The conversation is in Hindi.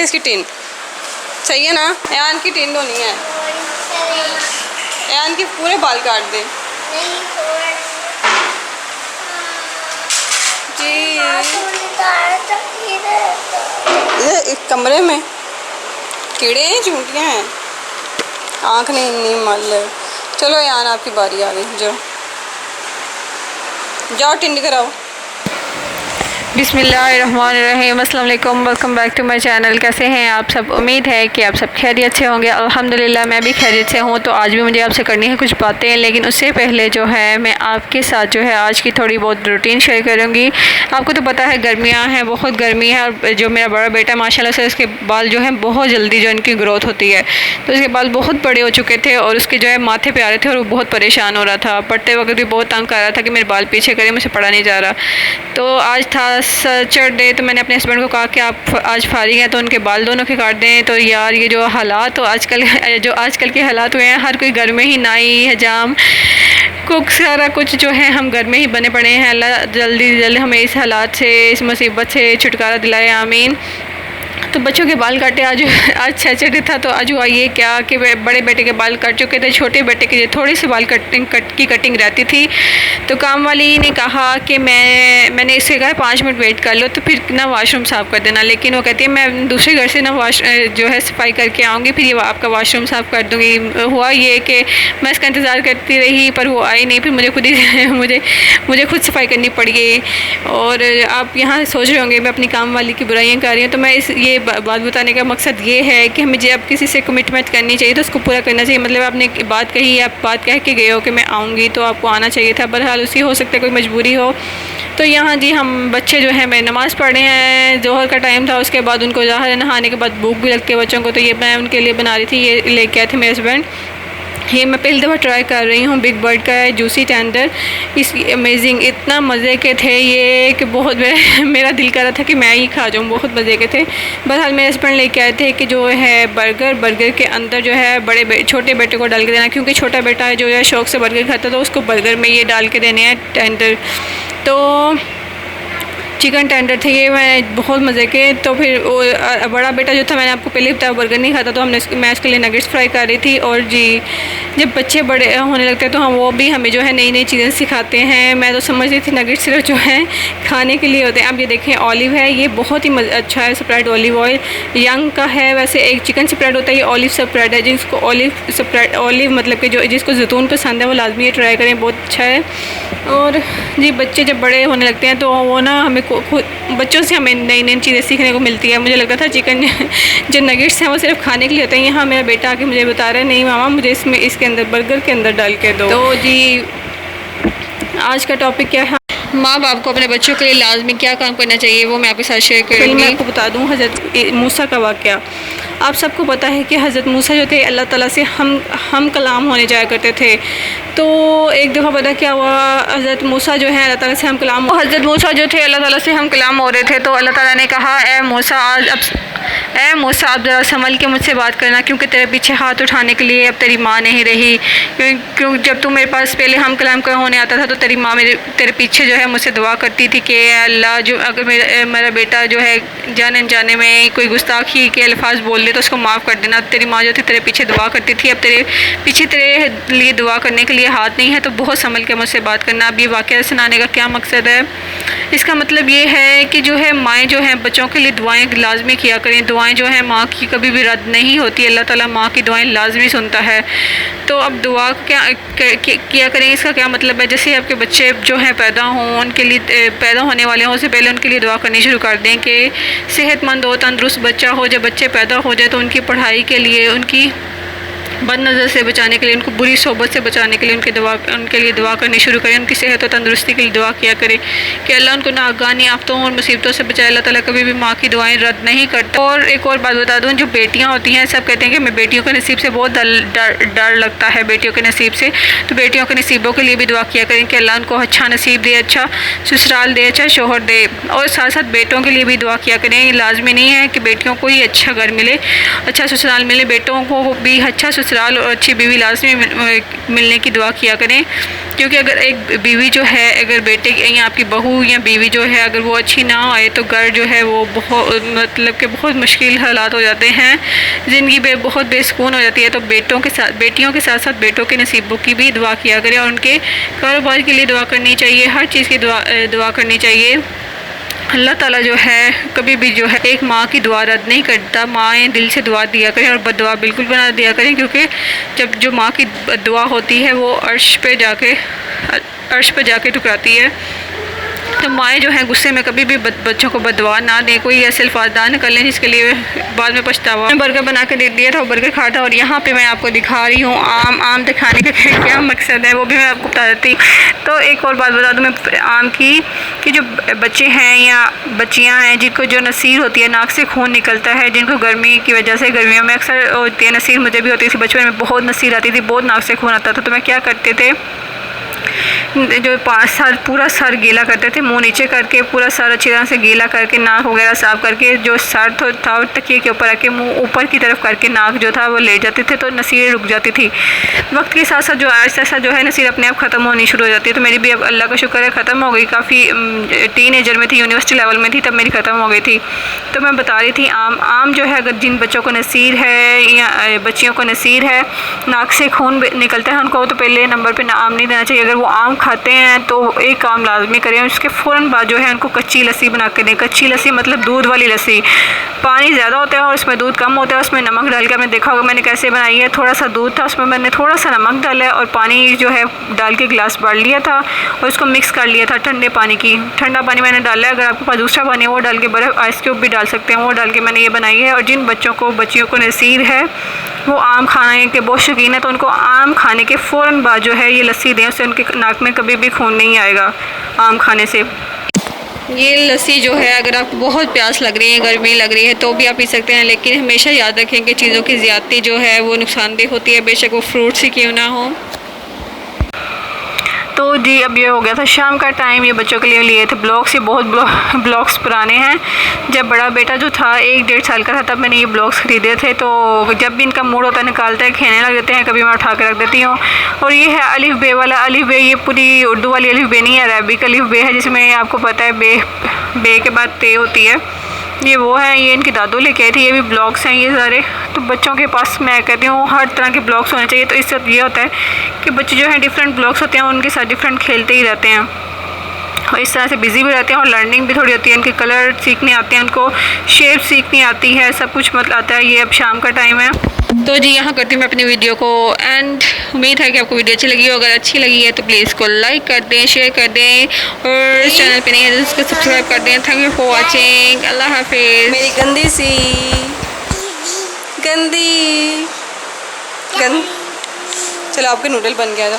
इसकी टिन सही है ना? यान की टिन धोनी है, यान के पूरे बाल काट दे जी। इस कमरे में कीड़े हैं, चूंटियाँ हैं, आँख नहीं मल। चलो यान आपकी बारी आ गई, जाओ टिंड कराओ। बिस्मिल्लाहिर्रहमानिर्रहीम, अस्सलाम वालेकुम, welcome back to my channel. कैसे हैं आप सब? उम्मीद है कि आप सब खैरियत से होंगे। अल्हम्दुलिल्लाह मैं भी खैरियत से हूँ। तो आज भी मुझे आपसे करनी है कुछ बातें, लेकिन उससे पहले जो है मैं आपके साथ जो है आज की थोड़ी बहुत रूटीन शेयर करूँगी। आपको तो पता है गर्मियाँ हैं, बहुत गर्मी है, और जो मेरा बड़ा बेटा माशाल्लाह से उसके बाल जो हैं बहुत जल्दी जो इनकी ग्रोथ होती है, तो उसके बाल बहुत बड़े हो चुके थे और उसके जो है माथे पे आ रहे थे और वो बहुत परेशान हो रहा था। पढ़ते वक्त भी बहुत तंग कर रहा था कि मेरे बाल पीछे करें, मुझे पढ़ा नहीं जा रहा। तो आज था सैटरडे, तो मैंने अपने हस्बैंड को कहा कि आप आज फारिग हैं तो उनके बाल दोनों के काट दें। तो यार ये जो हालात, तो आजकल के हालात हुए हैं, हर कोई घर में ही, नाई हजाम कुक सारा कुछ जो है हम घर में ही बने पड़े हैं। अल्लाह जल्दी जल्दी हमें इस हालात से, इस मुसीबत से छुटकारा दिलाए, आमीन। तो बच्चों के बाल काटे आज सैटरडे था, तो आज हुआ ये क्या कि बड़े बेटे के बाल कट चुके थे, छोटे बेटे के थोड़ी सी बाल कटिंग रहती थी। तो काम वाली ने कहा कि मैंने इससे कहा 5 मिनट वेट कर लो, तो फिर ना वाशरूम साफ़ कर देना। लेकिन वो कहती है मैं दूसरे घर से ना जो है सफाई करके आऊँगी, फिर ये आपका वाशरूम साफ़ कर दूँगी। हुआ ये कि मैं इसका इंतज़ार करती रही, पर वो आई नहीं। फिर मुझे खुद ही मुझे खुद सफाई करनी पड़ गई। और आप यहाँ सोच रहे होंगे मैं अपनी काम वाली की बुराइयाँ कर रही हूँ, तो मैं ये बात बताने का मकसद ये है कि हमें जब किसी से कमिटमेंट करनी चाहिए तो उसको पूरा करना चाहिए। मतलब आपने बात कही, आप बात कह के गए हो कि मैं आऊँगी, तो आपको आना चाहिए था। बहरहाल उसकी हो सकता है कोई मजबूरी हो। तो यहाँ जी हम बच्चे जो है मैं नमाज़ पढ़ रहे हैं, जोहर का टाइम था, उसके बाद उनको ज़ाहिर है नहाने के बाद भूख भी लगती है बच्चों को, तो ये मैं उनके लिए बना रही थी। ये लेके आए थे मेरे हस्बैंड। ये मैं पहली दफ़ा ट्राई कर रही हूँ, बिग बर्ड का है, जूसी टेंडर। इसकी अमेजिंग, इतना मज़े के थे ये कि बहुत मेरा दिल कर रहा था कि मैं ही खा जाऊँ, बहुत मज़े के थे। बहरहाल मेरे हस्बैंड लेके आए थे कि जो है बर्गर के अंदर जो है छोटे बेटे को डाल के देना, क्योंकि छोटा बेटा है जो है शौक़ से बर्गर खाता, तो उसको बर्गर में ये डाल के देने हैं टेंडर। तो चिकन टेंडर थे ये, मैं बहुत मज़े के। तो फिर वो बड़ा बेटा जो था, मैंने आपको पहले बताया बर्गर नहीं खाता, तो मैं उसके लिए नगेट्स फ्राई कर रही थी। और जी जब बच्चे बड़े होने लगते हैं तो वो भी हमें जो है नई नई चीज़ें सिखाते हैं। मैं तो समझ रही थी नगेट्स सिर्फ जो है खाने के लिए होते हैं। अब ये देखें ऑलिव है, ये बहुत ही अच्छा है, स्प्रेड ऑलिव ऑयल यंग का है। वैसे एक चिकन स्प्रेड होता है, ये ऑलिव स्प्रेड है। जिसको ऑलिव मतलब कि जो जिसको जैतून पसंद है वो लाजमी ये ट्राई करें, बहुत अच्छा है। और जी बच्चे जब बड़े होने लगते हैं तो वो ना हमें बच्चों से हमें नई नई चीज़ें सीखने को मिलती है। मुझे लगता था चिकन जो नगेट्स हैं वो सिर्फ खाने के लिए होते हैं। यहाँ मेरा बेटा आके मुझे बता रहा है नहीं मामा, मुझे इसके अंदर बर्गर के अंदर डाल के दो। तो जी आज का टॉपिक क्या है, माँ बाप को अपने बच्चों के लिए लाजमी क्या काम करना चाहिए, वो मैं आपके साथ शेयर करूँगी। मैं आपको बता दूँ हज़रत मूसा का वाक़या। आप सबको पता है कि हज़रत मूसा जो थे अल्लाह ताला से हम कलाम होने जाया करते थे। तो एक दफ़ा पता क्या हुआ, हज़रत मूसा जो है अल्लाह ताला से हम कलाम हो रहे थे। तो अल्लाह ताला ने कहा ए मूसा अब ज़रा संभल के मुझसे बात करना, क्योंकि तेरे पीछे हाथ उठाने के लिए अब तेरी माँ नहीं रही। क्यों जब तू मेरे पास पहले हम कलाम का होने आता था तो तेरी माँ तेरे पीछे जो है मुझसे दुआ करती थी कि अल्लाह जो अगर मेरा बेटा जो है जाने अनजाने में कोई गुस्ताखी के अल्फाज बोल दे तो उसको माफ़ कर देना। तेरी माँ जो थी तेरे पीछे दुआ करती थी, अब तेरे पीछे तेरे लिए दुआ करने के लिए हाथ नहीं है, तो बहुत संभल के मुझसे बात करना। अब ये वाक़या सुनाने का क्या मकसद है, इसका मतलब ये है कि जो है माएँ जो हैं बच्चों के लिए दुआएं लाजमी किया करें। दुआएं जो है माँ की कभी भी रद्द नहीं होती, अल्लाह ताला माँ की दुआएं लाजमी सुनता है। तो अब दुआ किया करें, इसका क्या मतलब है, जैसे आपके बच्चे जो हैं पैदा हों, उनके लिए पैदा होने वाले हों, उससे पहले उनके लिए दुआ करनी शुरू कर दें कि सेहतमंद हो, तंदुरुस्त बच्चा हो। जब बच्चे पैदा हो जाए तो उनकी पढ़ाई के लिए, उनकी बद नज़र से बचाने के लिए, उनको बुरी सोबत से बचाने के लिए उनके लिए दुआ करनी शुरू करें। उनकी सेहत और तंदुरुस्ती के लिए दुआ किया करें कि अल्लाह उनको नागानी आफतों और मुसीबतों से बचाए। अल्लाह ताला कभी भी माँ की दुआएं रद्द नहीं करता। और एक और बात बता दूँ, जो बेटियाँ होती हैं सब कहते हैं कि मैं बेटियों के नसीब से बहुत डर लगता है, बेटियों के नसीब से। तो बेटियों के नसीबों के लिए भी दुआ किया करें कि अल्लाह उनको अच्छा नसीब दे, अच्छा ससुराल दे, अच्छा शोहर दे। और साथ साथ बेटों के लिए भी दुआ किया करें। लाजमी नहीं है कि बेटियों को ही अच्छा घर मिले, अच्छा ससुराल मिले, बेटों को भी अच्छा ससुराल और अच्छी बीवी लाजमी मिलने की दुआ किया करें, क्योंकि अगर एक बीवी जो है, अगर बेटे या आपकी बहू या बीवी जो है अगर वो अच्छी ना आए तो घर जो है वो बहुत मतलब कि बहुत मुश्किल हालात हो जाते हैं, ज़िंदगी बहुत बेसुकून हो जाती है। तो बेटियों के साथ साथ बेटों के नसीबों की भी दुआ किया करें और उनके कारोबार के लिए दुआ करनी चाहिए, हर चीज़ की दुआ करनी चाहिए। अल्लाह ताला जो है कभी भी जो है एक माँ की दुआ रद्द नहीं करता। माएँ दिल से दुआ दिया करें और बद्दुआ बिल्कुल बना दिया करें, क्योंकि जब जो माँ की दुआ होती है वो अर्श पे जाके टकराती है। तो माएँ जो हैं गुस्से में कभी भी बच्चों को बददुआ ना दें, कोई ऐसे अल्फाज ना कर लें जिसके लिए बाद में पछतावा। मैं बर्गर बना के दे दिया था, वो बर्गर खा था। और यहाँ पे मैं आपको दिखा रही हूँ आम दिखाने का क्या मकसद है वो भी मैं आपको बता देती। तो एक और बात बता दूँ मैं आम की, कि जो बच्चे हैं या बच्चियाँ हैं जिनको जो नसीर होती है, नाक से खून निकलता है, जिनको गर्मी की वजह से, गर्मियों में अक्सर होती है नसीर, मुझे भी होती थी बचपन में, बहुत नसीर आती थी, बहुत नाक से खून आता था। तो मैं क्या करते थे, जो पूरा सर गीला करते थे, मुंह नीचे करके पूरा सर अच्छी तरह से गीला करके, नाक वगैरह साफ करके, जो सर था तकिए के ऊपर रख के मुंह ऊपर की तरफ करके नाक जो था वो लेट जाते थे, तो नसीरें रुक जाती थी। वक्त के साथ साथ जो ऐसा जो है नसीर अपने आप ख़त्म होनी शुरू हो जाती है। तो मेरी भी अब अल्लाह का शुक्र है ख़त्म हो गई, काफ़ी टीनेजर में थी, यूनिवर्सिटी लेवल में थी, तब मेरी ख़त्म हो गई थी। तो मैं बता रही थी आम जो है, अगर जिन बच्चों को नसीर है या बच्चियों को नसीर है, नाक से खून निकलता है, उनको तो पहले नंबर पर आम नहीं देना चाहिए। अगर वो आम खाते हैं तो एक काम लाजमी करें, उसके फ़ौरन बाद जो है उनको कच्ची लस्सी बना के दें। कच्ची लस्सी मतलब दूध वाली लस्सी, पानी ज़्यादा होता है और उसमें दूध कम होता है, उसमें नमक डाल के, आपने देखा होगा मैंने कैसे बनाई है, थोड़ा सा दूध था, उसमें मैंने थोड़ा सा नमक डाला और पानी जो है डाल के गिलास भर लिया था और उसको मिक्स कर लिया था ठंडे पानी की। ठंडा पानी मैंने डाला है, अगर आपके पास दूसरा पानी है वो डाल के, बर्फ़ आइस क्यूब भी डाल सकते हैं, वो डाल के मैंने ये बनाई है। और जिन बच्चियों को नसीर है, वो आम खाने के बहुत शौकीन है, तो उनको आम खाने के फ़ौरन बाद जो है ये लस्सी दें, उससे उनके नाक में कभी भी खून नहीं आएगा आम खाने से। ये लस्सी जो है अगर आपको बहुत प्यास लग रही है, गर्मी लग रही है, तो भी आप पी सकते हैं, लेकिन हमेशा याद रखें कि चीज़ों की ज़्यादती जो है वो नुकसानदेह होती है, बेशक वो फ्रूट्स ही क्यों ना हो। तो जी अब ये हो गया था शाम का टाइम, ये बच्चों के लिए थे ब्लॉग्स। ये बहुत ब्लॉग्स पुराने हैं। जब बड़ा बेटा जो था 1-1.5 साल का था तब मैंने ये ब्लॉग्स ख़रीदे थे। तो जब भी इनका मूड होता है निकालते हैं, खेलने लग जाते हैं, कभी मैं उठा कर रख देती हूँ। और ये है अलिफ बे वाला। अलिफ बे ये पूरी उर्दू वाली अलिफ बे नहीं है, अरबिक अलिफ बे है, जिसमें आपको पता है बे के बाद ते होती है। ये वो है, ये इनकी दादू लेके आई थी। ये भी ब्लॉग्स हैं ये सारे। तो बच्चों के पास मैं कहती हूँ हर तरह के ब्लॉग्स होने चाहिए। तो इससे ये होता है कि बच्चे जो हैं डिफरेंट ब्लॉग्स होते हैं, उनके साथ डिफरेंट खेलते ही रहते हैं और इस तरह से बिज़ी भी रहते हैं और लर्निंग भी थोड़ी होती है। इनके कलर सीखने आते हैं, उनको शेप सीखनी आती है, सब कुछ मतलब आता है। ये अब शाम का टाइम है। तो जी यहाँ करती हूँ मैं अपनी वीडियो को एंड। उम्मीद है कि आपको वीडियो अच्छी लगी हो। अगर अच्छी लगी है तो प्लीज़ इसको लाइक कर दें, शेयर कर दें और चैनल पे नहीं है तो इसको सब्सक्राइब कर दें। Thank you for watching. अल्लाह हाफिज़। मेरी गंदी चलो आपके नूडल बन गया था।